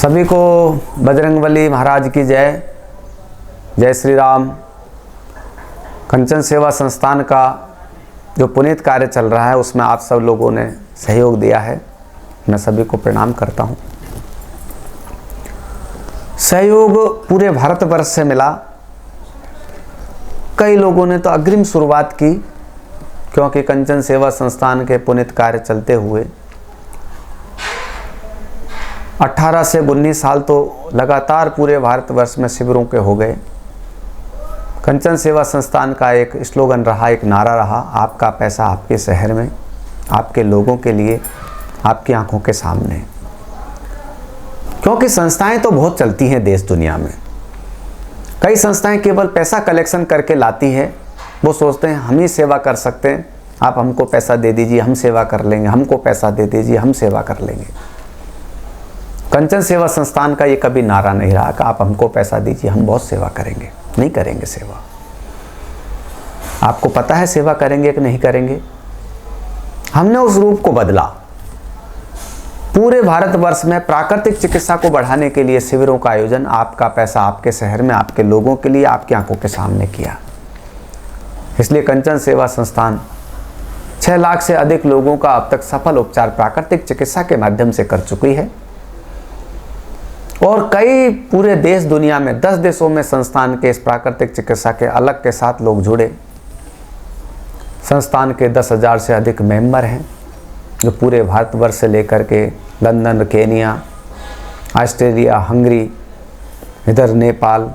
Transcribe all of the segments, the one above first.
सभी को बजरंगबली महाराज की जय। जय श्री राम। कंचन सेवा संस्थान का जो पुनीत कार्य चल रहा है उसमें आप सब लोगों ने सहयोग दिया है, मैं सभी को प्रणाम करता हूँ। सहयोग पूरे भारतवर्ष से मिला। कई लोगों ने तो अग्रिम शुरुआत की, क्योंकि कंचन सेवा संस्थान के पुनीत कार्य चलते हुए 18 से 19 साल तो लगातार पूरे भारतवर्ष में शिविरों के हो गए। कंचन सेवा संस्थान का एक स्लोगन रहा, एक नारा रहा, आपका पैसा आपके शहर में, आपके लोगों के लिए, आपकी आंखों के सामने। क्योंकि संस्थाएं तो बहुत चलती हैं देश दुनिया में। कई संस्थाएं केवल पैसा कलेक्शन करके लाती है। वो सोचते हैं हम ही सेवा कर सकते हैं, आप हमको पैसा दे दीजिए हम सेवा कर लेंगे, हमको पैसा दे दीजिए हम सेवा कर लेंगे। कंचन सेवा संस्थान का ये कभी नारा नहीं रहा कि आप हमको पैसा दीजिए हम बहुत सेवा करेंगे। नहीं करेंगे सेवा। आपको पता है सेवा करेंगे कि नहीं करेंगे। हमने उस रूप को बदला। पूरे भारतवर्ष में प्राकृतिक चिकित्सा को बढ़ाने के लिए शिविरों का आयोजन आपका पैसा आपके शहर में, आपके लोगों के लिए, आपकी आंखों के सामने किया। इसलिए कंचन सेवा संस्थान 6 लाख से अधिक लोगों का अब तक सफल उपचार प्राकृतिक चिकित्सा के माध्यम से कर चुकी है। और कई पूरे देश दुनिया में 10 देशों में संस्थान के इस प्राकृतिक चिकित्सा के अलग के साथ लोग जुड़े। संस्थान के 10,000 से अधिक मेंबर हैं, जो पूरे भारतवर्ष से लेकर के लंदन, केनिया, ऑस्ट्रेलिया, हंगरी, इधर नेपाल,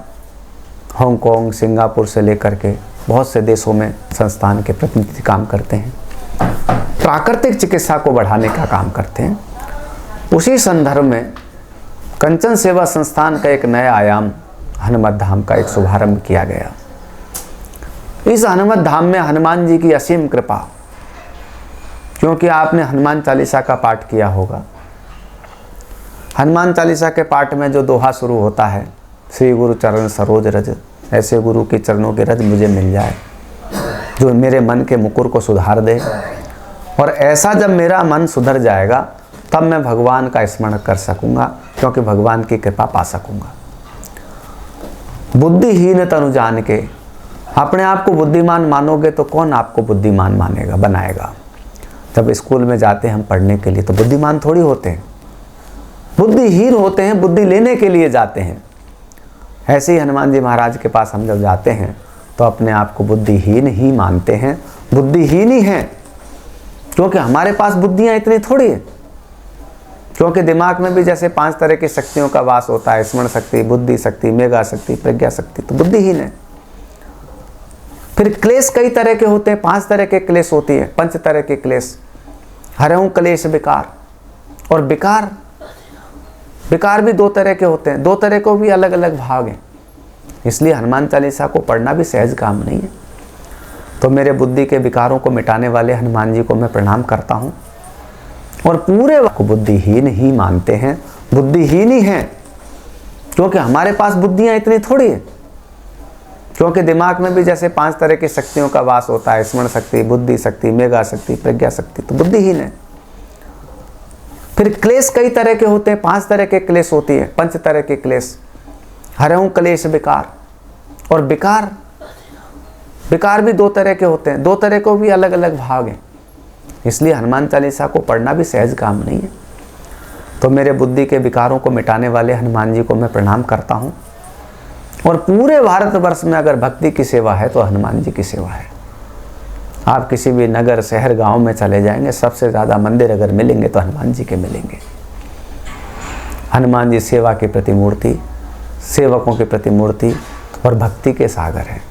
हांगकांग, सिंगापुर से लेकर के बहुत से देशों में संस्थान के प्रतिनिधि काम करते हैं, प्राकृतिक चिकित्सा को बढ़ाने का काम करते हैं। उसी संदर्भ में कंचन सेवा संस्थान का एक नया आयाम हनुमत धाम का एक शुभारंभ किया गया। इस हनुमत धाम में हनुमान जी की असीम कृपा, क्योंकि आपने हनुमान चालीसा का पाठ किया होगा। हनुमान चालीसा के पाठ में जो दोहा शुरू होता है, श्री गुरु चरण सरोज रज, ऐसे गुरु के चरणों के रज मुझे मिल जाए, जो मेरे मन के मुकुर को सुधार दे। और ऐसा जब मेरा मन सुधर जाएगा तब मैं भगवान का स्मरण कर सकूंगा, क्योंकि भगवान की कृपा पा सकूंगा। बुद्धिहीन तनु जान के, अपने आप को बुद्धिमान मानोगे तो कौन आपको बुद्धिमान मानेगा, बनाएगा। जब स्कूल में जाते हैं हम पढ़ने के लिए तो बुद्धिमान थोड़ी होते हैं, बुद्धिहीन होते हैं, बुद्धि लेने के लिए जाते हैं। ऐसे ही हनुमान जी महाराज के पास हम जब जाते हैं तो अपने आप को बुद्धिहीन ही मानते हैं, बुद्धिहीन ही हैं, क्योंकि हमारे पास बुद्धियां इतनी थोड़ी है। क्योंकि दिमाग में भी जैसे 5 तरह की शक्तियों का वास होता है, स्मरण शक्ति, बुद्धि शक्ति, मेधा शक्ति, प्रज्ञा शक्ति, तो बुद्धिहीन है। फिर क्लेश कई तरह के होते हैं, 5 तरह के क्लेश होती है, 5 तरह के क्लेश। हरहु क्लेश विकार, और विकार भी 2 तरह के होते हैं, 2 तरह को भी अलग अलग भाग हैं। इसलिए हनुमान चालीसा को पढ़ना भी सहज काम नहीं है। तो मेरे बुद्धि के विकारों को मिटाने वाले हनुमान जी को मैं प्रणाम करता हूँ। और पूरे को बुद्धिहीन ही मानते हैं, बुद्धिहीन ही हैं, क्योंकि हमारे पास बुद्धियां इतनी थोड़ी है। क्योंकि दिमाग में भी जैसे 5 तरह की शक्तियों का वास होता है, स्मरण शक्ति, बुद्धि शक्ति, मेधा शक्ति, प्रज्ञा शक्ति, तो बुद्धिहीन है। फिर क्लेश कई तरह के होते हैं, 5 तरह के क्लेश होती है, 5 तरह के क्लेश। हरहु क्लेश विकार, और विकार भी 2 तरह के होते हैं, 2 तरह को भी अलग अलग भाग हैं। इसलिए हनुमान चालीसा को पढ़ना भी सहज काम नहीं है। तो मेरे बुद्धि के विकारों को मिटाने वाले हनुमान जी को मैं प्रणाम करता हूँ। और पूरे भारतवर्ष में अगर भक्ति की सेवा है तो हनुमान जी की सेवा है। आप किसी भी नगर, शहर, गांव में चले जाएंगे, सबसे ज़्यादा मंदिर अगर मिलेंगे तो हनुमान जी के मिलेंगे। हनुमान जी सेवा की प्रतिमूर्ति, सेवकों की प्रतिमूर्ति और भक्ति के सागर हैं।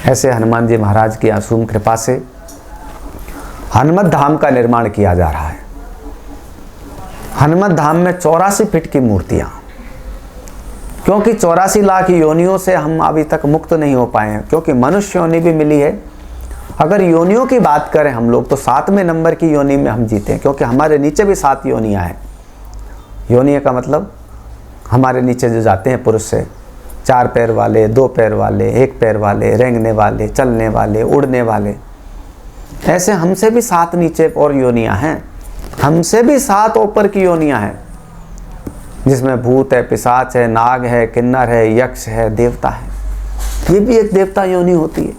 ऐसे हनुमान जी महाराज की असीम कृपा से हनुमत धाम का निर्माण किया जा रहा है। हनुमत धाम में 84 फीट की मूर्तियां, क्योंकि 84 लाख योनियों से हम अभी तक मुक्त नहीं हो पाए हैं, क्योंकि मनुष्य योनि भी मिली है। अगर योनियों की बात करें हम लोग तो 7वें नंबर की योनि में हम जीते हैं, क्योंकि हमारे नीचे भी 7 योनियां हैं। योनि का मतलब हमारे नीचे जो जाते हैं पुरुष से, 4 पैर वाले, 2 पैर वाले, 1 पैर वाले, रेंगने वाले, चलने वाले, उड़ने वाले, ऐसे हमसे भी 7 नीचे और योनियां हैं, हमसे भी 7 ऊपर की योनियां हैं। जिसमें भूत है, पिशाच है, नाग है, किन्नर है, यक्ष है, देवता है। ये भी एक देवता योनि होती है।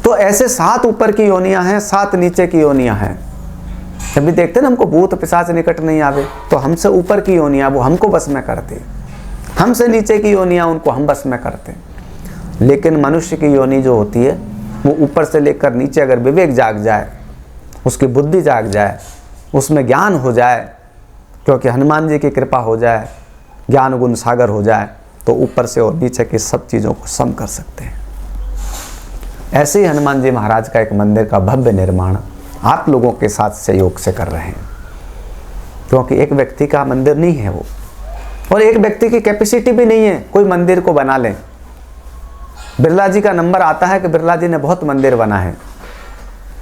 तो ऐसे 7 ऊपर की योनियां हैं, 7 नीचे की योनियां हैं। जब भी देखते ना हमको भूत पिशाच निकट नहीं आवे, तो हमसे ऊपर की योनियां वो हमको बस में करते, हमसे नीचे की योनियां उनको हम बस में करते। लेकिन मनुष्य की योनि जो होती है वो ऊपर से लेकर नीचे अगर विवेक जाग जाए, उसकी बुद्धि जाग जाए, उसमें ज्ञान हो जाए, क्योंकि हनुमान जी की कृपा हो जाए, ज्ञान गुण सागर हो जाए, तो ऊपर से और नीचे की सब चीज़ों को सम कर सकते हैं। ऐसे ही हनुमान जी महाराज का एक मंदिर का भव्य निर्माण आप लोगों के साथ सहयोग से कर रहे हैं, क्योंकि एक व्यक्ति का मंदिर नहीं है वो, और एक व्यक्ति की कैपेसिटी भी नहीं है कोई मंदिर को बना ले। बिरला जी का नंबर आता है कि बिरला जी ने बहुत मंदिर बना है।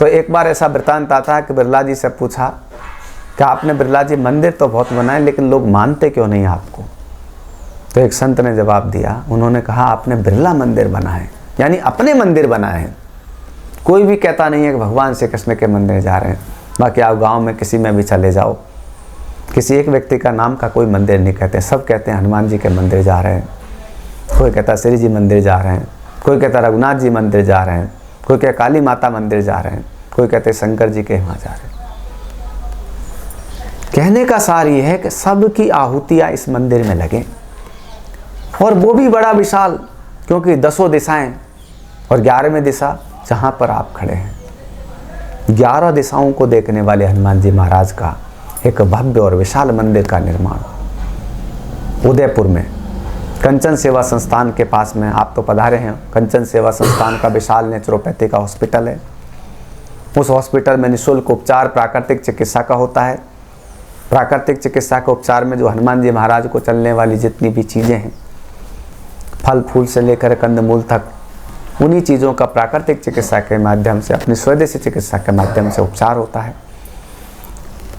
तो एक बार ऐसा वृतांत आता है कि बिरला जी से पूछा कि आपने बिरला जी मंदिर तो बहुत बनाए, लेकिन लोग मानते क्यों नहीं आपको? तो एक संत ने जवाब दिया, उन्होंने कहा आपने बिरला मंदिर बना है, यानी अपने मंदिर बनाए हैं। कोई भी कहता नहीं है कि भगवान श्री कृष्ण के मंदिर जा रहे हैं। बाकी आप गांव में किसी में भी चले जाओ, किसी एक व्यक्ति का नाम का कोई मंदिर नहीं कहते, सब कहते हैं हनुमान जी के मंदिर जा रहे हैं। कोई कहता श्री जी मंदिर जा रहे हैं, कोई कहता रघुनाथ जी मंदिर जा रहे हैं, कोई कहता काली माता मंदिर जा रहे हैं, कोई कहते शंकर जी के वहाँ जा रहे हैं। कहने का सार ये है कि सबकी आहुतियाँ इस मंदिर में लगें, और वो भी बड़ा विशाल, क्योंकि 10 दिशाएं और 11वें दिशा जहाँ पर आप खड़े हैं। 11 दिशाओं को देखने वाले हनुमान जी महाराज का एक भव्य और विशाल मंदिर का निर्माण उदयपुर में कंचन सेवा संस्थान के पास में, आप तो पधारे हैं। कंचन सेवा संस्थान का विशाल नेचुरोपैथी का हॉस्पिटल है। उस हॉस्पिटल में निःशुल्क उपचार प्राकृतिक चिकित्सा का होता है। प्राकृतिक चिकित्सा के उपचार में जो हनुमान जी महाराज को चलने वाली जितनी भी चीज़ें हैं, फल फूल से लेकर कंदमूल तक, उन्हीं चीज़ों का प्राकृतिक चिकित्सा के माध्यम से, अपनी स्वदेशी चिकित्सा के माध्यम से उपचार होता है।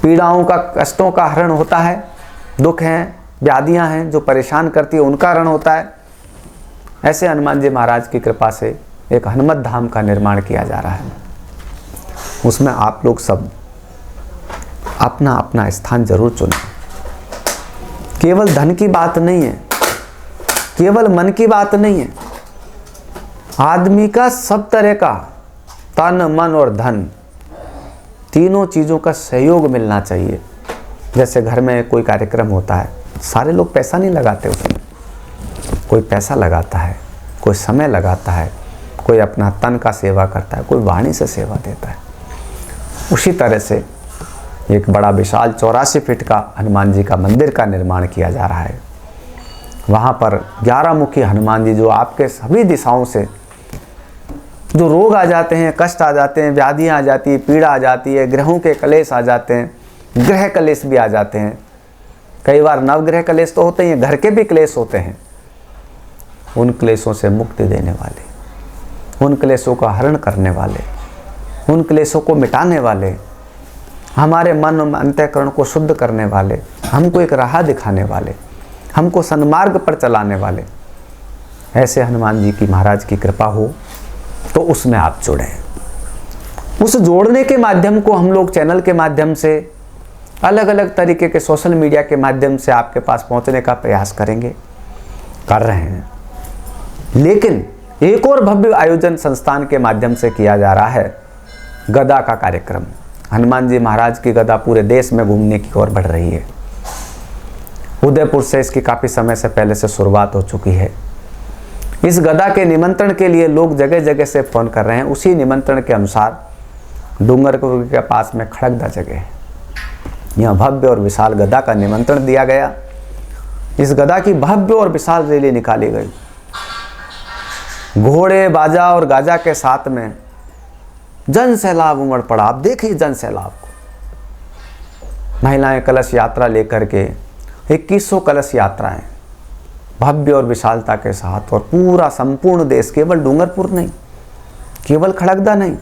पीड़ाओं का, कष्टों का हरण होता है। दुख हैं, व्याधियां हैं जो परेशान करती है, उनका हरण होता है। ऐसे हनुमान जी महाराज की कृपा से एक हनुमत धाम का निर्माण किया जा रहा है। उसमें आप लोग सब अपना अपना स्थान जरूर चुनें। केवल धन की बात नहीं है, केवल मन की बात नहीं है। आदमी का सब तरह का तन, मन और धन, तीनों चीज़ों का सहयोग मिलना चाहिए। जैसे घर में कोई कार्यक्रम होता है, सारे लोग पैसा नहीं लगाते उसमें, कोई पैसा लगाता है, कोई समय लगाता है, कोई अपना तन का सेवा करता है, कोई वाणी से सेवा देता है। उसी तरह से एक बड़ा विशाल 84 फीट का हनुमान जी का मंदिर का निर्माण किया जा रहा है। वहाँ पर 11 मुखी हनुमान जी, जो आपके सभी दिशाओं से जो रोग आ जाते हैं, कष्ट आ जाते हैं, व्याधियाँ आ जाती है, पीड़ा आ जाती है, ग्रहों के कलेश आ जाते हैं, ग्रह कलेश भी आ जाते हैं। कई बार नवग्रह कलेश तो होते हैं, घर के भी क्लेश होते हैं। उन क्लेशों से मुक्ति देने वाले, उन क्लेशों का हरण करने वाले, उन क्लेशों को मिटाने वाले, हमारे मन अंतःकरण को शुद्ध करने वाले, हमको एक राह दिखाने वाले, हमको सन्मार्ग पर चलाने वाले, ऐसे हनुमान जी की महाराज की कृपा हो तो उसमें आप जुड़ें। उस जोड़ने के माध्यम को हम लोग चैनल के माध्यम से, अलग अलग तरीके के सोशल मीडिया के माध्यम से आपके पास पहुंचने का प्रयास करेंगे, कर रहे हैं। लेकिन एक और भव्य आयोजन संस्थान के माध्यम से किया जा रहा है, गदा का कार्यक्रम। हनुमान जी महाराज की गदा पूरे देश में घूमने की ओर बढ़ रही है। उदयपुर से इसकी काफ़ी समय से पहले से शुरुआत हो चुकी है। इस गदा के निमंत्रण के लिए लोग जगह जगह से फ़ोन कर रहे हैं। उसी निमंत्रण के अनुसार डूंगरपुर के पास में खड़गदा जगह है, यहाँ भव्य और विशाल गदा का निमंत्रण दिया गया। इस गदा की भव्य और विशाल रैली निकाली गई। घोड़े, बाजा और गाजा के साथ में जन सैलाब उमड़ पड़ा। आप देखिए जन सैलाब को। महिलाएं कलश यात्रा लेकर के 2100 कलश यात्राएं भव्य और विशालता के साथ, और पूरा संपूर्ण देश, केवल डूंगरपुर नहीं, केवल खड़गदा नहीं,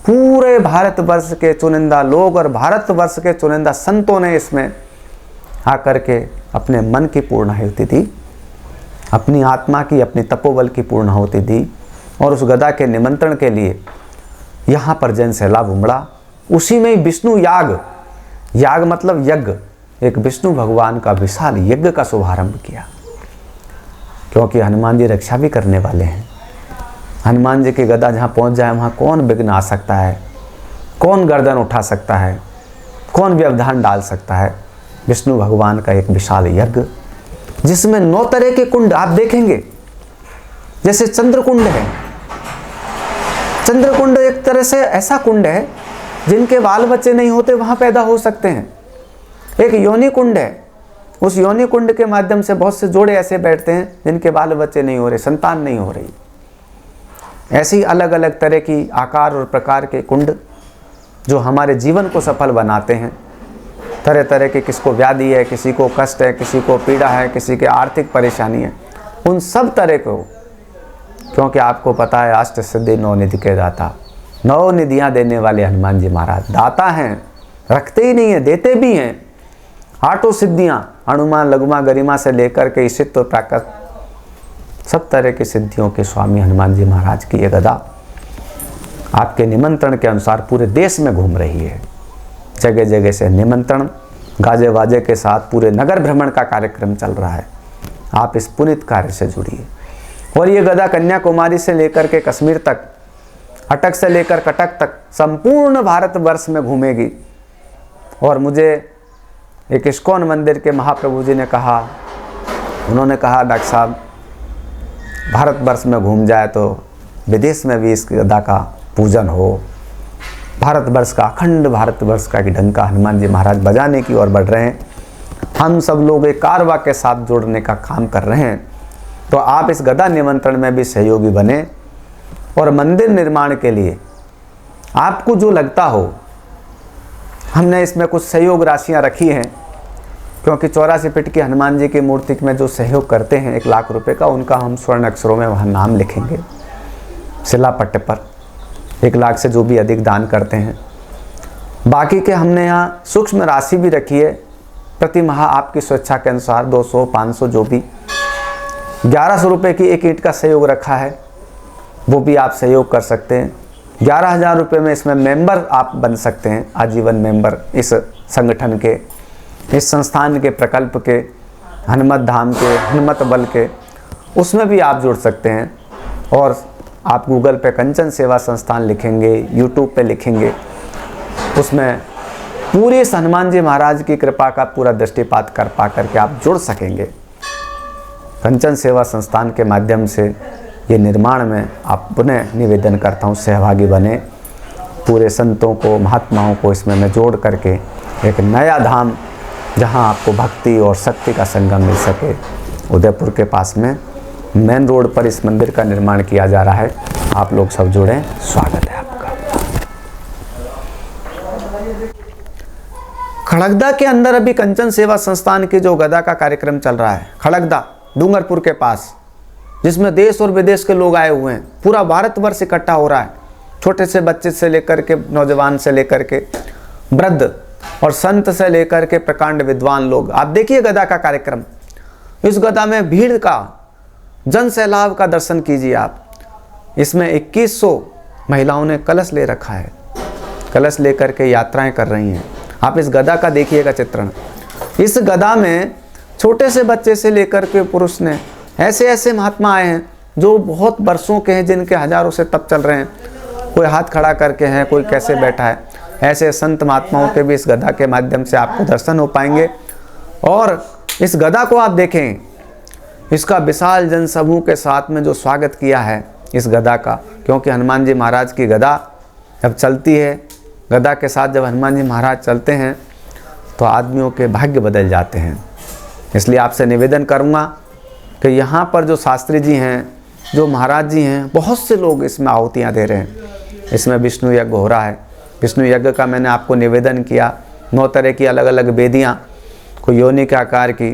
पूरे भारतवर्ष के चुनिंदा लोग और भारतवर्ष के चुनिंदा संतों ने इसमें आकर के अपने मन की पूर्णाहुति दी, अपनी आत्मा की, अपनी तपोबल की पूर्णाहुति दी, और उस गदा के निमंत्रण के लिए यहाँ पर जन सैलाब उमड़ा। उसी में ही विष्णु याग, याग मतलब यज्ञ, एक विष्णु भगवान का विशाल यज्ञ का शुभारंभ किया, क्योंकि हनुमान जी रक्षा भी करने वाले हैं। हनुमान जी की गदा जहाँ पहुँच जाए वहाँ कौन विघ्न आ सकता है, कौन गर्दन उठा सकता है, कौन व्यवधान डाल सकता है। विष्णु भगवान का एक विशाल यज्ञ जिसमें 9 तरह के कुंड आप देखेंगे। जैसे चंद्रकुंड है, चंद्रकुंड एक तरह से ऐसा कुंड है जिनके बाल बच्चे नहीं होते वहाँ पैदा हो सकते हैं। एक योनि कुंड है, उस योनि कुंड के माध्यम से बहुत से जोड़े ऐसे बैठते हैं जिनके बाल बच्चे नहीं हो रहे, संतान नहीं हो रही। ऐसे ही अलग अलग तरह की आकार और प्रकार के कुंड जो हमारे जीवन को सफल बनाते हैं। तरह तरह के, किसको व्याधि है, किसी को कष्ट है, किसी को पीड़ा है, किसी के आर्थिक परेशानी है, उन सब तरह को, क्योंकि आपको पता है अष्ट सिद्धि 9 निधि के दाता, 9 निधियाँ देने वाले हनुमान जी महाराज दाता हैं, रखते ही नहीं है, देते भी हैं। 8 सिद्धियाँ, अनुमान लघुमा गरिमा से लेकर के ईशित्व प्राकृत, सब तरह की सिद्धियों के स्वामी हनुमान जी महाराज की ये गदा आपके निमंत्रण के अनुसार पूरे देश में घूम रही है। जगह जगह से निमंत्रण, गाजे वाजे के साथ पूरे नगर भ्रमण का कार्यक्रम चल रहा है। आप इस पुनीत कार्य से जुड़िए। और ये गदा कन्याकुमारी से लेकर के कश्मीर तक, अटक से लेकर कटक तक संपूर्ण भारतवर्ष में घूमेगी। और मुझे एक इस्कॉन मंदिर के महाप्रभु जी ने कहा, उन्होंने कहा डॉक्टर साहब भारतवर्ष में घूम जाए तो विदेश में भी इस गदा का पूजन हो। भारतवर्ष का, अखंड भारतवर्ष का कि डंका हनुमान जी महाराज बजाने की ओर बढ़ रहे हैं। हम सब लोग एक कारवा के साथ जोड़ने का काम कर रहे हैं। तो आप इस गदा निमंत्रण में भी सहयोगी बने और मंदिर निर्माण के लिए आपको जो लगता हो, हमने इसमें कुछ सहयोग राशियां रखी हैं, क्योंकि 84 फीट की हनुमान जी की मूर्ति में जो सहयोग करते हैं 1 लाख रुपए का, उनका हम स्वर्ण अक्षरों में वहाँ नाम लिखेंगे शिलापट्ट पर। 1 लाख से जो भी अधिक दान करते हैं, बाकी के हमने यहाँ सूक्ष्म राशि भी रखी है, प्रति माह आपकी स्वेच्छा के अनुसार 200, 500 जो भी। 1100 रुपये की 1 ईंट का सहयोग रखा है, वो भी आप सहयोग कर सकते हैं। 11,000 रुपये में इसमें मेंबर आप बन सकते हैं, आजीवन मेंबर इस संगठन के, इस संस्थान के, प्रकल्प के, हनुमत धाम के, हनुमत बल के, उसमें भी आप जुड़ सकते हैं। और आप गूगल पे कंचन सेवा संस्थान लिखेंगे, यूट्यूब पे लिखेंगे, उसमें पूरे हनुमान जी महाराज की कृपा का पूरा दृष्टिपात कर पा करके आप जुड़ सकेंगे। कंचन सेवा संस्थान के माध्यम से ये निर्माण में आप पुनः निवेदन करता हूँ सहभागी बने। पूरे संतों को, महात्माओं को इसमें मैं जोड़ करके एक नया धाम, जहाँ आपको भक्ति और शक्ति का संगम मिल सके, उदयपुर के पास में मेन रोड पर इस मंदिर का निर्माण किया जा रहा है। आप लोग सब जुड़ें, स्वागत है आपका। खड़गदा के अंदर अभी कंचन सेवा संस्थान के जो गदा का कार्यक्रम चल रहा है, खड़गदा डूंगरपुर के पास, जिसमें देश और विदेश के लोग आए हुए हैं, पूरा भारतवर्ष इकट्ठा हो रहा है। छोटे से बच्चे से लेकर के नौजवान से लेकर के वृद्ध और संत से लेकर के प्रकांड विद्वान लोग, आप देखिए गदा का कार्यक्रम। इस गदा में भीड़ का, जन सैलाब का दर्शन कीजिए आप। इसमें 2100 महिलाओं ने कलश ले रखा है, कलश लेकर के यात्राएं कर रही हैं। आप इस गदा का देखिएगा चित्रण। इस गदा में छोटे से बच्चे से लेकर के पुरुष ने, ऐसे ऐसे महात्मा आए हैं जो बहुत वर्षों के हैं, जिनके हजारों से तप चल रहे हैं। कोई हाथ खड़ा करके हैं, कोई कैसे बैठा है। ऐसे संत महात्माओं के भी इस गदा के माध्यम से आपको दर्शन हो पाएंगे। और इस गदा को आप देखें, इसका विशाल जनसमूह के साथ में जो स्वागत किया है इस गदा का, क्योंकि हनुमान जी महाराज की गदा जब चलती है, गदा के साथ जब हनुमान जी महाराज चलते हैं तो आदमियों के भाग्य बदल जाते हैं। इसलिए आपसे निवेदन करूँगा कि यहाँ पर जो शास्त्री जी हैं, जो महाराज जी हैं, बहुत से लोग इसमें आहुतियाँ दे रहे हैं। इसमें विष्णु यज्ञ हो रहा है। विष्णु यज्ञ का मैंने आपको निवेदन किया। 9 तरह की अलग अलग वेदियाँ, कोई योनि के आकार की,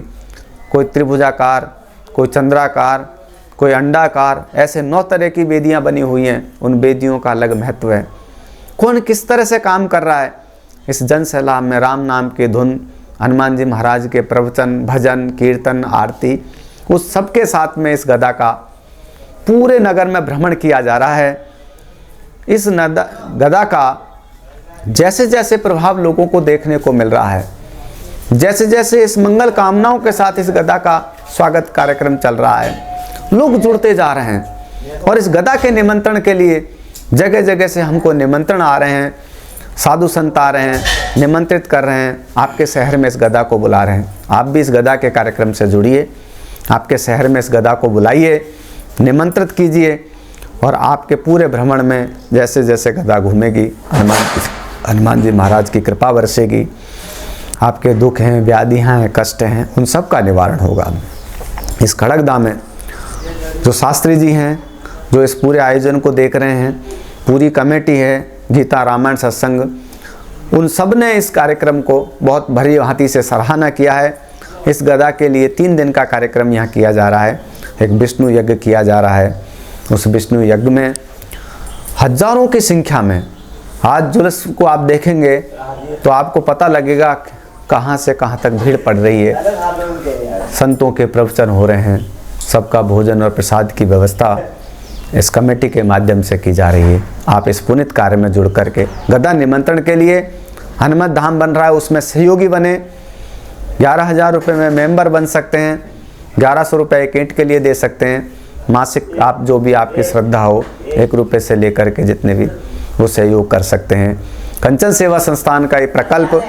कोई त्रिभुजाकार, कोई चंद्राकार, कोई अंडाकार, ऐसे 9 तरह की वेदियाँ बनी हुई हैं। उन वेदियों का अलग महत्व है। कौन किस तरह से काम कर रहा है इस जन सैलाब में, राम नाम की धुन, हनुमान जी महाराज के प्रवचन, भजन, कीर्तन, आरती, उस सबके साथ में इस गदा का पूरे नगर में भ्रमण किया जा रहा है। इस गदा का जैसे जैसे प्रभाव लोगों को देखने को मिल रहा है, जैसे जैसे इस मंगल कामनाओं के साथ इस गदा का स्वागत कार्यक्रम चल रहा है, लोग जुड़ते जा रहे हैं और इस गदा के निमंत्रण के लिए जगह जगह से हमको निमंत्रण आ रहे हैं, साधु संत आ रहे हैं, निमंत्रित कर रहे हैं, आपके शहर में इस गदा को बुला रहे हैं। आप भी इस गदा के कार्यक्रम से जुड़िए, आपके शहर में इस गदा को बुलाइए, निमंत्रित कीजिए और आपके पूरे भ्रमण में जैसे जैसे गदा घूमेगी हनुमान जी महाराज की कृपा बरसेगी। आपके दुख हैं, व्याधियाँ हैं, कष्ट हैं, उन सब का निवारण होगा। इस खड़गदा में जो शास्त्री जी हैं, जो इस पूरे आयोजन को देख रहे हैं, पूरी कमेटी है, गीता रामायण सत्संग, उन सब ने इस कार्यक्रम को बहुत भली भांति से सराहना किया है। इस गदा के लिए 3 दिन का कार्यक्रम यहाँ किया जा रहा है। एक विष्णु यज्ञ किया जा रहा है। उस विष्णु यज्ञ में हजारों की संख्या में आज जुलूस को आप देखेंगे तो आपको पता लगेगा कहाँ से कहाँ तक भीड़ पड़ रही है। संतों के प्रवचन हो रहे हैं, सबका भोजन और प्रसाद की व्यवस्था इस कमेटी के माध्यम से की जा रही है। आप इस पुनित कार्य में जुड़ करके गदा निमंत्रण के लिए हनुमत धाम बन रहा है, उसमें सहयोगी बने। 11,000 रुपये में मेंबर बन सकते हैं, 1100 रुपये एक ईंट के लिए दे सकते हैं। मासिक आप जो भी आपकी श्रद्धा हो 1 रुपये से लेकर के जितने भी वो सहयोग कर सकते हैं। कंचन सेवा संस्थान का ये प्रकल्प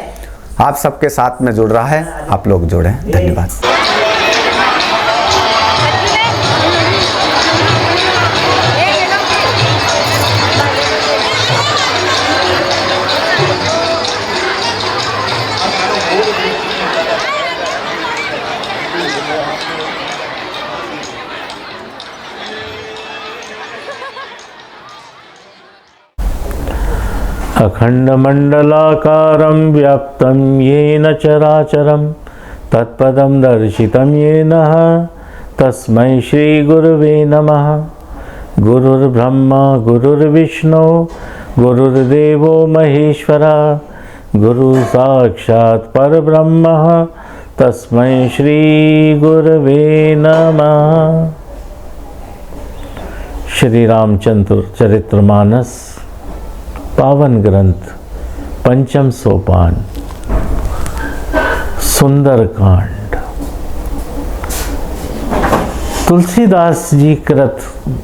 आप सबके साथ में जुड़ रहा है, आप लोग जुड़ें। धन्यवाद। अखण्डमण्डलाकारं व्याप्तं येन चराचरं तत्पदं दर्शितं येन तस्मै श्रीगुरुवे नमः। गुरुर्ब्रह्मा गुरुर्विष्णु गुरुर्देवो महेश्वरा गुरुसाक्षात् परब्रह्म तस्मै श्रीगुरुवे नमः। श्री रामचंद्र चरित्रमानस पावन ग्रंथ पंचम सोपान सुंदरकांड। तुलसीदास जी कृत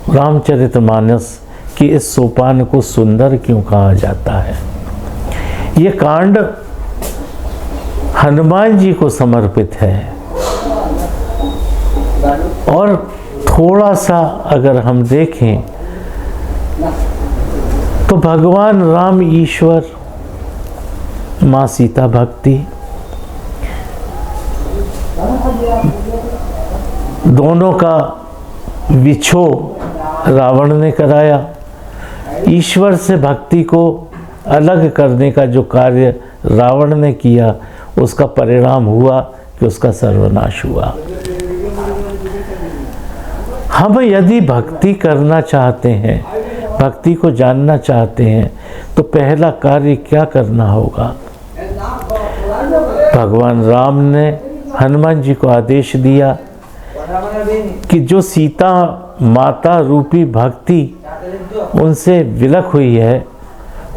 रामचरितमानस की इस सोपान को सुंदर क्यों कहा जाता है? ये कांड हनुमान जी को समर्पित है और थोड़ा सा अगर हम देखें तो भगवान राम ईश्वर, माँ सीता भक्ति, दोनों का विछोह रावण ने कराया। ईश्वर से भक्ति को अलग करने का जो कार्य रावण ने किया, उसका परिणाम हुआ कि उसका सर्वनाश हुआ। हम यदि भक्ति करना चाहते हैं, भक्ति को जानना चाहते हैं, तो पहला कार्य क्या करना होगा? भगवान राम ने हनुमान जी को आदेश दिया कि जो सीता माता रूपी भक्ति उनसे विलक हुई है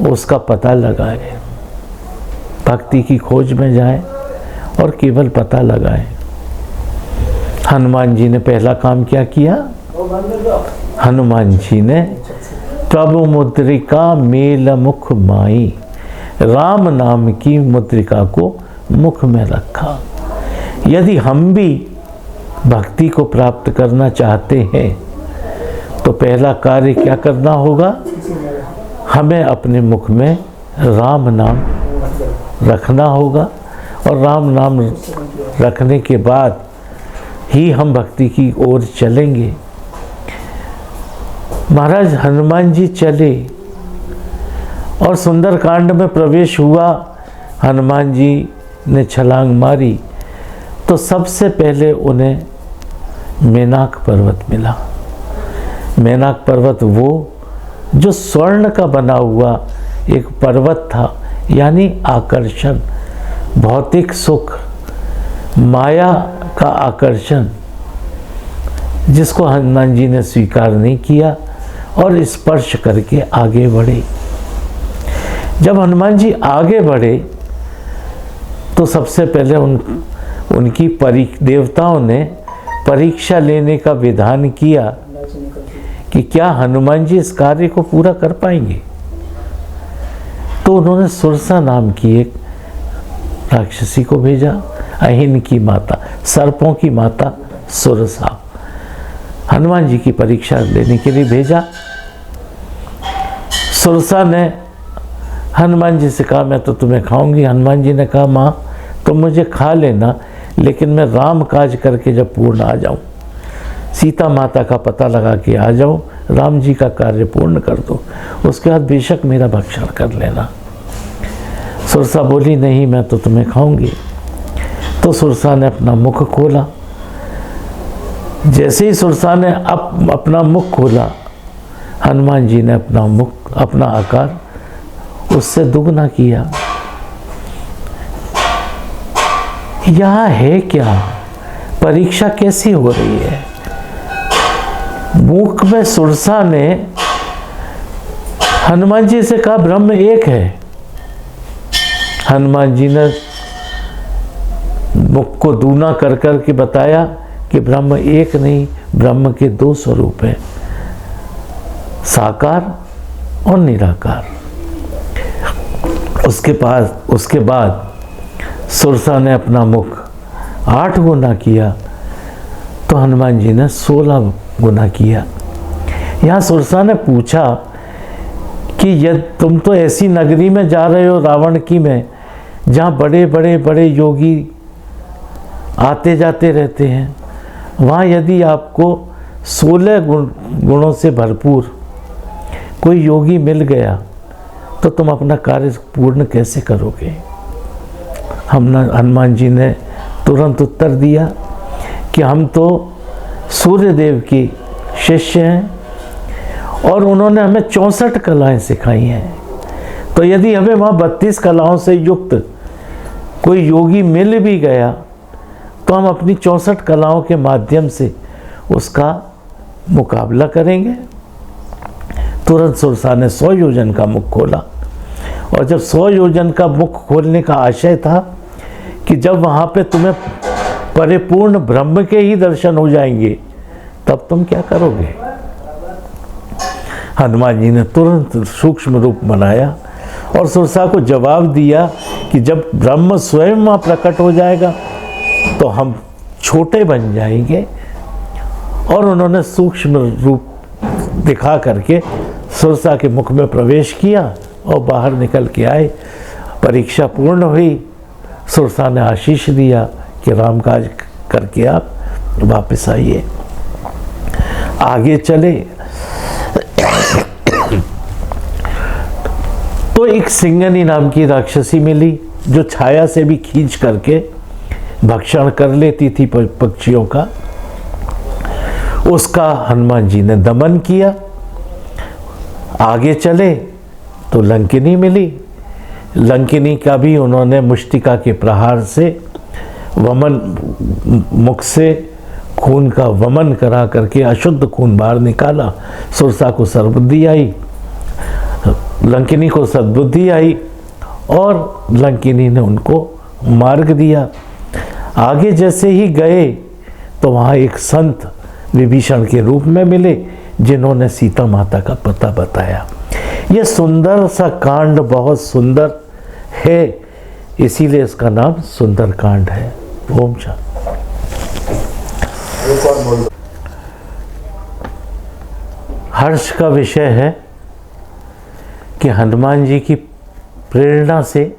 उसका पता लगाए, भक्ति की खोज में जाए और केवल पता लगाए। हनुमान जी ने पहला काम क्या किया? हनुमान जी ने तब मुद्रिका मेल मुख माई, राम नाम की मुद्रिका को मुख में रखा। यदि हम भी भक्ति को प्राप्त करना चाहते हैं तो पहला कार्य क्या करना होगा? हमें अपने मुख में राम नाम रखना होगा और राम नाम रखने के बाद ही हम भक्ति की ओर चलेंगे। महाराज हनुमान जी चले और सुंदरकांड में प्रवेश हुआ। हनुमान जी ने छलांग मारी तो सबसे पहले उन्हें मेनाक पर्वत मिला। मेनाक पर्वत वो जो स्वर्ण का बना हुआ एक पर्वत था, यानी आकर्षण, भौतिक सुख, माया का आकर्षण, जिसको हनुमान जी ने स्वीकार नहीं किया और स्पर्श करके आगे बढ़े। जब हनुमान जी आगे बढ़े तो सबसे पहले उनकी देवताओं ने परीक्षा लेने का विधान किया कि क्या हनुमान जी इस कार्य को पूरा कर पाएंगे। तो उन्होंने सुरसा नाम की एक राक्षसी को भेजा, अहिन की माता, सर्पों की माता सुरसा, हनुमान जी की परीक्षा लेने के लिए भेजा। सुरसा ने हनुमान जी से कहा मैं तो तुम्हें खाऊंगी। हनुमान जी ने कहा माँ तुम मुझे खा लेना, लेकिन मैं राम काज करके जब पूर्ण आ जाऊं, सीता माता का पता लगा के आ जाऊं, राम जी का कार्य पूर्ण कर दो, उसके बाद बेशक मेरा भक्षण कर लेना। सुरसा बोली नहीं मैं तो तुम्हें खाऊंगी। तो सुरसा ने अपना मुख खोला। जैसे ही सुरसा ने अपना मुख खोला, हनुमान जी ने अपना आकार उससे दुगना किया। यह है क्या? परीक्षा कैसी हो रही है? मुख में सुरसा ने हनुमान जी से कहा ब्रह्म एक है। हनुमान जी ने मुख को दूना कर कर के बताया कि ब्रह्म एक नहीं, ब्रह्म के दो स्वरूप हैं, साकार और निराकार। उसके बाद सुरसा ने अपना मुख 8 गुना किया, तो हनुमान जी ने 16 गुना किया। यहाँ सुरसा ने पूछा कि यदि तुम तो ऐसी नगरी में जा रहे हो, रावण की में, जहाँ बड़े बड़े बड़े योगी आते जाते रहते हैं, वहाँ यदि आपको 16 गुणों से भरपूर कोई योगी मिल गया तो तुम अपना कार्य पूर्ण कैसे करोगे? हनुमान जी ने तुरंत उत्तर दिया कि हम तो सूर्य देव की शिष्य हैं और उन्होंने हमें 64 कलाएं सिखाई हैं। तो यदि हमें वहाँ 32 कलाओं से युक्त कोई योगी मिल भी गया तो हम अपनी 64 कलाओं के माध्यम से उसका मुकाबला करेंगे। तुरंत सुरसा ने 100 योजन का मुख खोला, और जब 100 योजन का मुख खोलने का आशय था कि जब वहाँ पे तुम्हें परिपूर्ण ब्रह्म के ही दर्शन हो जाएंगे तब तुम क्या करोगे? हनुमान जी ने तुरंत सूक्ष्म रूप बनाया और सुरसा को जवाब दिया कि जब ब्रह्म स्वयं वहाँ प्रकट हो जाएगा तो हम छोटे बन जाएंगे। और उन्होंने सूक्ष्म रूप दिखा करके सुरसा के मुख में प्रवेश किया और बाहर निकल के आए। परीक्षा पूर्ण हुई। सुरसा ने आशीष दिया कि राम काज करके आप वापस आइए। आगे चले तो एक सिंगनी नाम की राक्षसी मिली जो छाया से भी खींच करके भक्षण कर लेती थी पक्षियों का। उसका हनुमान जी ने दमन किया। आगे चले तो लंकिनी मिली। लंकिनी का भी उन्होंने मुष्टिका के प्रहार से मुख से खून का वमन करा करके अशुद्ध खून बाहर निकाला। सुरसा को सद्बुद्धि आई, लंकिनी को सद्बुद्धि आई और लंकिनी ने उनको मार्ग दिया। आगे जैसे ही गए तो वहाँ एक संत विभीषण के रूप में मिले जिन्होंने सीता माता का पता बताया। यह सुंदर सा कांड बहुत सुंदर है, इसीलिए इसका नाम सुंदर कांड है। ओम शांति। हर्ष का विषय है कि हनुमान जी की प्रेरणा से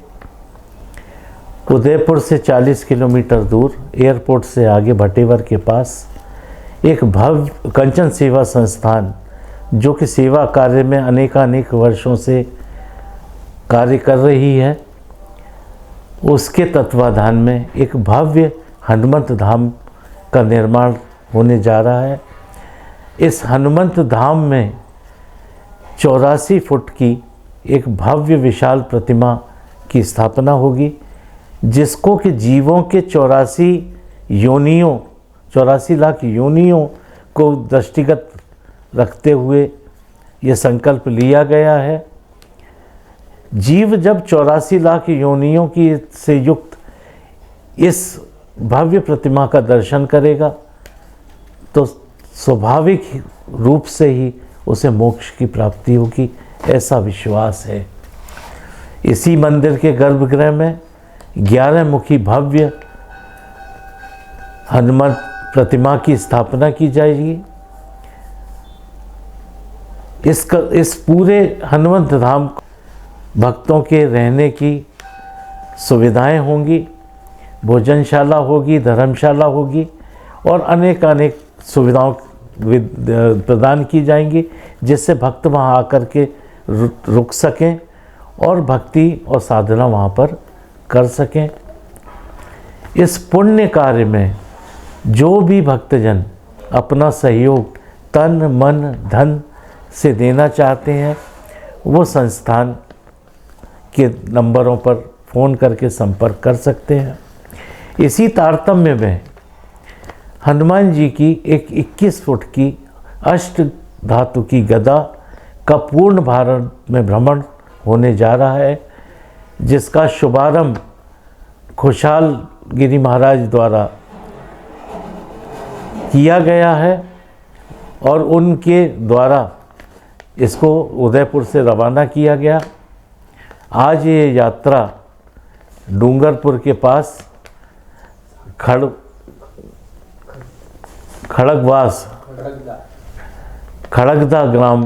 उदयपुर से 40 किलोमीटर दूर एयरपोर्ट से आगे भटेवर के पास एक भव्य कंचन सेवा संस्थान, जो कि सेवा कार्य में अनेकानेक वर्षों से कार्य कर रही है, उसके तत्वाधान में एक भव्य हनुमंत धाम का निर्माण होने जा रहा है। इस हनुमंत धाम में 84 फुट की एक भव्य विशाल प्रतिमा की स्थापना होगी, जिसको कि जीवों के 84 लाख योनियों को दृष्टिगत रखते हुए यह संकल्प लिया गया है। जीव जब 84 लाख योनियों की से युक्त इस भव्य प्रतिमा का दर्शन करेगा तो स्वाभाविक रूप से ही उसे मोक्ष की प्राप्ति होगी, ऐसा विश्वास है। इसी मंदिर के गर्भगृह में 11 मुखी भव्य हनुमान प्रतिमा की स्थापना की जाएगी। इस पूरे हनुमंत धाम भक्तों के रहने की सुविधाएं होंगी, भोजनशाला होगी, धर्मशाला होगी और अनेक सुविधाओं प्रदान की जाएंगी, जिससे भक्त वहां आकर के रुक सकें और भक्ति और साधना वहां पर कर सकें। इस पुण्य कार्य में जो भी भक्तजन अपना सहयोग तन मन धन से देना चाहते हैं, वो संस्थान के नंबरों पर फ़ोन करके संपर्क कर सकते हैं। इसी तारतम्य में हनुमान जी की एक 21 फुट की अष्ट धातु की गदा का पूर्ण भारत में भ्रमण होने जा रहा है, जिसका शुभारंभ खुशहाल गिरी महाराज द्वारा किया गया है और उनके द्वारा इसको उदयपुर से रवाना किया गया। आज ये यात्रा डूंगरपुर के पास खड़गदा ग्राम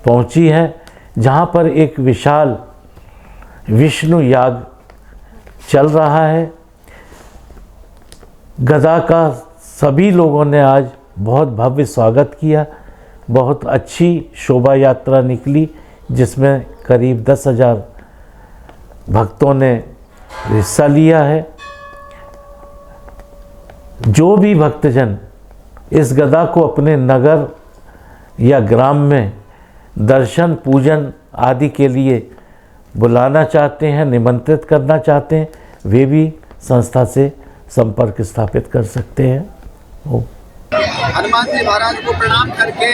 पहुंची है, जहां पर एक विशाल विष्णु याग चल रहा है। गदा का सभी लोगों ने आज बहुत भव्य स्वागत किया। बहुत अच्छी शोभा यात्रा निकली, जिसमें करीब 10,000 भक्तों ने हिस्सा लिया है। जो भी भक्तजन इस गदा को अपने नगर या ग्राम में दर्शन पूजन आदि के लिए बुलाना चाहते हैं, निमंत्रित करना चाहते हैं, वे भी संस्था से संपर्क स्थापित कर सकते हैं। हनुमान जी महाराज को प्रणाम करके,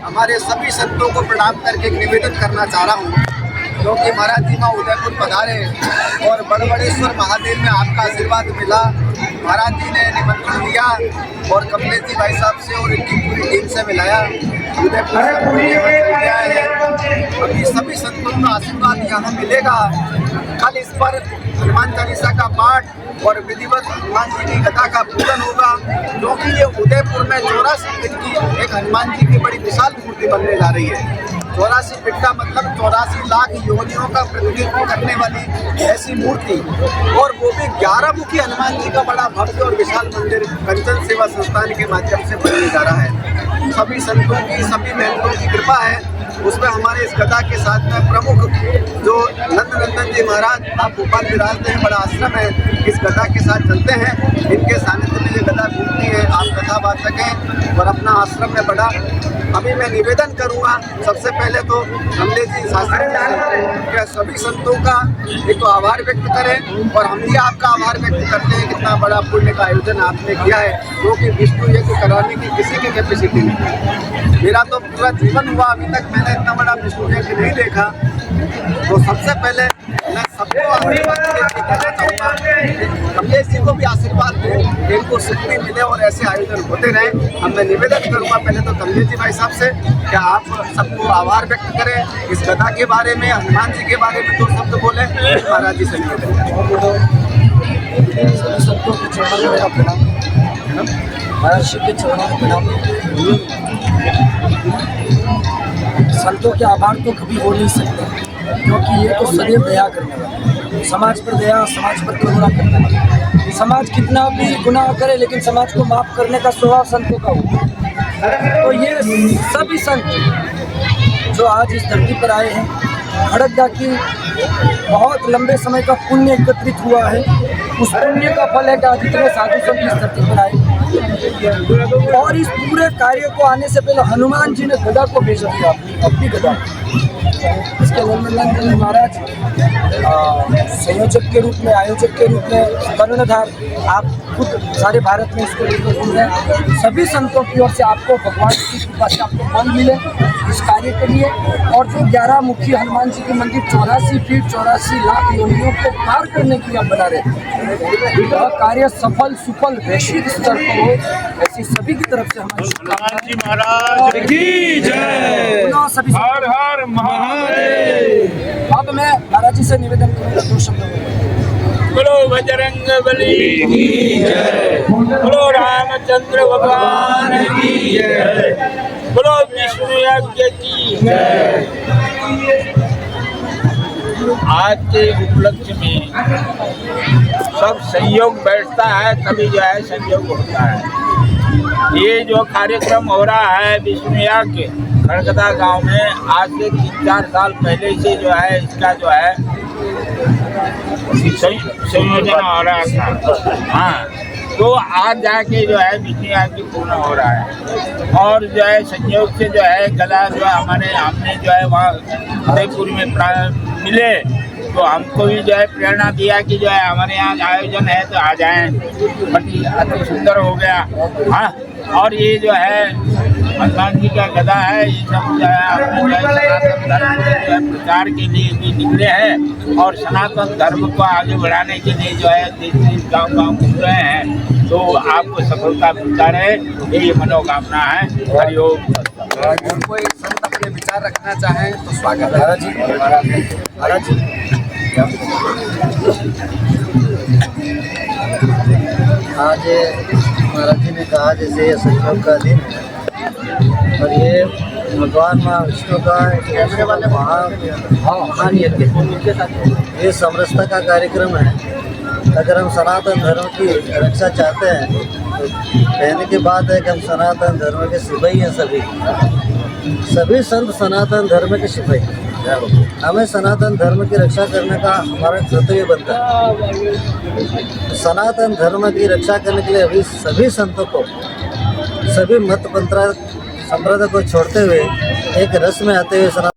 हमारे सभी संतों को प्रणाम करके निवेदन करना चाह रहा हूँ, क्योंकि महाराज जी वहाँ उदयपुर पधारे और बड़बड़ेश्वर महादेव में आपका आशीर्वाद मिला। महाराज जी ने निमंत्रण दिया और कमलेश जी भाई साहब से और इनकी पूरी टीम से मिलाया। उदयपुर अभी सभी संतों का आशीर्वाद यहाँ मिलेगा। कल इस पर हनुमान चालीसा का पाठ और विधिवत हनुमान जी की कथा का पूजन होगा, क्योंकि ये उदयपुर में 84 फीट की एक हनुमान जी की बड़ी विशाल मूर्ति बनने जा रही है। 84 फीट का मतलब 84 लाख योनियों का प्रतिनिधित्व करने वाली ऐसी मूर्ति, और वो भी 11 मुखी हनुमान जी का बड़ा भव्य और विशाल मंदिर कंचन सेवा संस्थान के माध्यम से बनने जा रहा है। सभी संतों की, सभी महंतों की कृपा है। उसमें हमारे इस गदा के साथ में प्रमुख जो नंदनंदन जी महाराज आप भोपाल विराजते हैं, बड़ा आश्रम है, इस गदा के साथ चलते हैं। इनके सानिध्य में ये गदा घूमती है, आप कथा वाचक हैं और अपना आश्रम में बड़ा। अभी मैं निवेदन करूंगा, सबसे पहले तो कमलेश जी शास्त्री जी सभी संतों का एक तो आभार व्यक्त करें, और हम भी आपका आभार व्यक्त करते हैं। कितना बड़ा पुण्य का आयोजन आपने किया है, क्योंकि विष्णु यज्ञ कराने की किसी की कैपेसिटी नहीं। मेरा तो पूरा जीवन हुआ, अभी तक मैंने इतना बड़ा विष्णु यज्ञ नहीं देखा। तो सबसे पहले मैं सबको आशीर्वाद देना चाहूँगा, कमलेश जी को भी आशीर्वाद दें, इनको शक्ति मिले और ऐसे आयोजन होते रहें। अब मैं निवेदन करूँगा पहले तो कमलेश जी भाई साहब से, क्या आप सबको आभार व्यक्त करें इस गदा के बारे में, हनुमान जी के बारे में 2 शब्द बोले। महाराज जी से निवेदन सबको के चरणों में मेरा प्रणाम, महाराज जी के चरणों में प्रणाम। संतों के आभार तो कभी हो नहीं सकते, क्योंकि ये तो सदैव दया करने वाले, समाज पर दया, समाज पर करुणा करने वाले। समाज कितना भी गुनाह करे, लेकिन समाज को माफ़ करने का स्वभाव संतों का होता है। तो ये सभी संत जो आज इस धरती पर आए हैं, खड़गदा की बहुत लंबे समय का पुण्य एकत्रित हुआ है। उस पुण्य का फल है कि आज इतने साधु संत इस धरती पर आए, और इस पूरे कार्य को आने से पहले हनुमान जी ने गदा को भेज दिया, अपनी गदा। इसके नंदनंदन महाराज संयोजक के रूप में, आयोजक के रूप में, कर्णधार आप खुद सारे भारत में इसको लेकर घूम रहे हैं। सभी संतों की ओर से आपको भगवान की कृपा से आपको फल मिले। इस कार्य के लिए। और जो 11 मुखी हनुमान जी के मंदिर 84 फीट 84 लाख योनियों को पार करने की आप बता रहे थे, वह कार्य सफल सुफल वैश्विक स्तर पर हो, ऐसी सभी की तरफ से हमारी शुभकामनाएं। महाराज की जय। सभी हर हर महादेव। अब मैं महाराज जी से निवेदन करूंगा 2 शब्द। बोलो बजरंग बली की जय। बोलो रामचंद्र भगवान की जय। बोलो विष्णु यज्ञ की जय। आज के उपलक्ष्य में सब संयोग बैठता है, तभी जो है संयोग होता है। ये जो कार्यक्रम हो रहा है विष्णु यज्ञ खड़गदा गांव में, आज से 3-4 साल पहले से जो है इसका जो है संयोजन हो रहा था। हाँ, तो आज जाके जो है विष्णु यज्ञ पूर्ण हो रहा है। और जो है संयोग से जो है गला जो है हमने जो है वहाँ उदयपुर में मिले, तो हमको भी जो है प्रेरणा दिया कि जो है हमारे यहाँ आयोजन है तो आ जाएं। अति सुंदर हो गया। हाँ, और ये जो है हनुमान जी का गदा है, ये सब जो है अपने सनातन धर्म के जो है प्रचार के लिए भी निकले हैं और सनातन धर्म को आगे बढ़ाने के लिए जो है देश गाँव घूम रहे हैं। तो आपको सफलता मिलता रहे, यही मनोकामना है। हरिओम। कोई संत अपने विचार रखना चाहें तो स्वागत है। महाराज जी, महाराज जी, आज महाराज जी ने कहा जैसे ये संयोग का दिन है और ये भगवान माँ विष्णु का महान यज्ञ, ये समरसता का कार्यक्रम है। अगर हम सनातन धर्म की रक्षा चाहते हैं तो कहने की बात है कि हम सनातन धर्म के सिपाही हैं। सभी संत सनातन धर्म के सिपाही हैं। हमें सनातन धर्म की रक्षा करने का हमारा कर्तव्य बनता है। सनातन धर्म की रक्षा करने के लिए अभी सभी संतों को, सभी मत संप्रदाय को छोड़ते हुए एक रस में आते हुए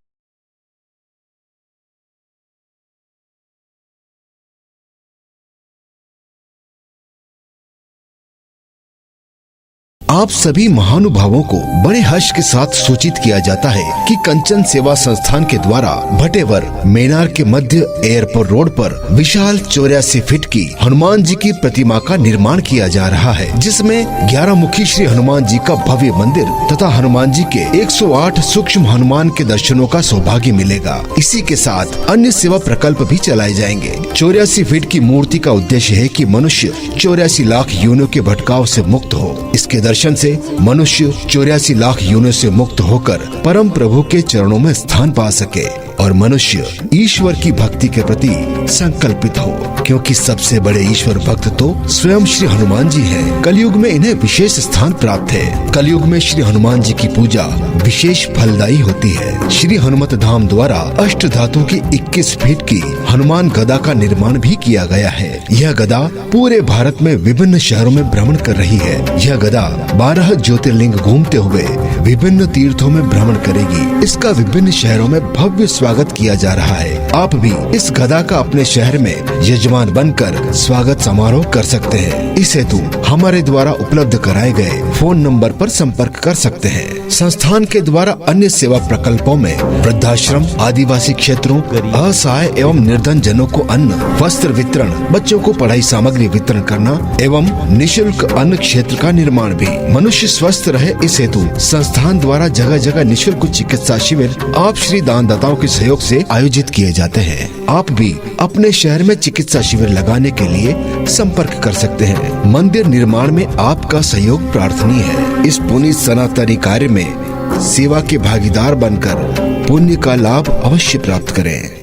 आप सभी महानुभावों को बड़े हर्ष के साथ सूचित किया जाता है कि कंचन सेवा संस्थान के द्वारा भटेवर मेनार के मध्य एयरपोर्ट रोड पर विशाल 84 फीट की हनुमान जी की प्रतिमा का निर्माण किया जा रहा है, जिसमें 11 मुखी श्री हनुमान जी का भव्य मंदिर तथा हनुमान जी के 108 सूक्ष्म हनुमान के दर्शनों का सौभाग्य मिलेगा। इसी के साथ अन्य सेवा प्रकल्प भी चलाए जाएंगे। 84 फीट की मूर्ति का उद्देश्य है कि मनुष्य 84 लाख योनियों के भटकाव से मुक्त हो। इसके दर्शन से मनुष्य 84 लाख योनियों से मुक्त होकर परम प्रभु के चरणों में स्थान पा सके और मनुष्य ईश्वर की भक्ति के प्रति संकल्पित हो, क्योंकि सबसे बड़े ईश्वर भक्त तो स्वयं श्री हनुमान जी हैं। कलयुग में इन्हें विशेष स्थान प्राप्त है। कलयुग में श्री हनुमान जी की पूजा विशेष फलदायी होती है। श्री हनुमत धाम द्वारा अष्ट धातु की 21 फीट की हनुमान गदा का निर्माण भी किया गया है। यह गदा पूरे भारत में विभिन्न शहरों में भ्रमण कर रही है। यह गदा 12 ज्योतिर्लिंग घूमते हुए विभिन्न तीर्थों में भ्रमण करेगी। इसका विभिन्न शहरों में भव्य स्वागत किया जा रहा है। आप भी इस गदा का अपने शहर में यजमान बनकर स्वागत समारोह कर सकते हैं। इस हेतु हमारे द्वारा उपलब्ध कराए गए फोन नंबर पर संपर्क कर सकते हैं। संस्थान के द्वारा अन्य सेवा प्रकल्पों में वृद्धाश्रम, आदिवासी क्षेत्रों, असहाय एवं निर्धन जनों को अन्न वस्त्र वितरण, बच्चों को पढ़ाई सामग्री वितरण करना एवं निःशुल्क अन्न क्षेत्र का निर्माण भी। मनुष्य स्वस्थ रहे, इस हेतु संस्थान द्वारा जगह जगह निःशुल्क चिकित्सा शिविर आप श्री दानदाताओं के सहयोग से आयोजित किए जाते हैं। आप भी अपने शहर में चिकित्सा शिविर लगाने के लिए संपर्क कर सकते हैं। मंदिर निर्माण में आपका सहयोग प्रार्थनीय है। इस पुनीत सनातनी कार्य में सेवा के भागीदार बनकर पुण्य का लाभ अवश्य प्राप्त करें।